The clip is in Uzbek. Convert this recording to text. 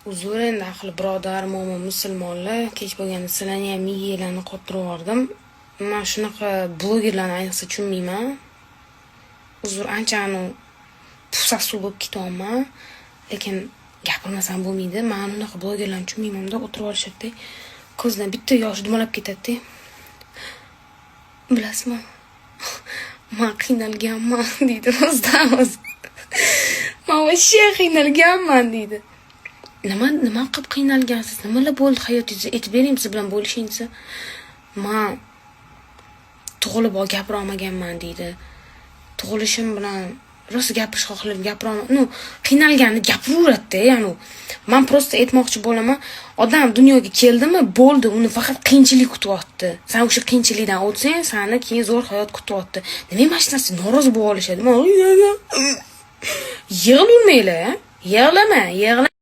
Uzr, endi ahli birodar, mo'min musulmonlar, kech bo'lganda sizlarni ham miyanglarni qottirib yubordim. Men shunaqa blogerlarni ayniqsa tushunmayman. Uzr, anchani pufsasuv bo'lib ketyapman, lekin gapirmasam bo'lmaydi. Men unaqa blogerlarni tushunmayman-da, o'tirib olishadi. Ko'zdan bitta yosh dumalab ketadi. Bilasizmi? Men qiynalganman deydi o'zidan o'zi. Men voshya qiynalganman deydi. Nima qilib qiynalgansiz? Nimalar bo'ldi hayotingizda? Aytib bering, siz bilan bo'lishingiz. Men tug'ilib gapira olmaganman deydi. Tug'ilishim bilan rost gapirish xohladim, gapira olmadim. Qiynalganini gapiraveradi-da, ya'ni. Men prosta aytmoqchi bo'laman, odam dunyoga keldimi, bo'ldi, uni faqat qiyinchilik kutyapti. Sen o'sha qiyinchilikdan o'tsang, seni keyin zo'r hayot kutyapti. Nima mana shu narsa norozi bo'lib olishadi? Yig'lavermanglar, yig'lama.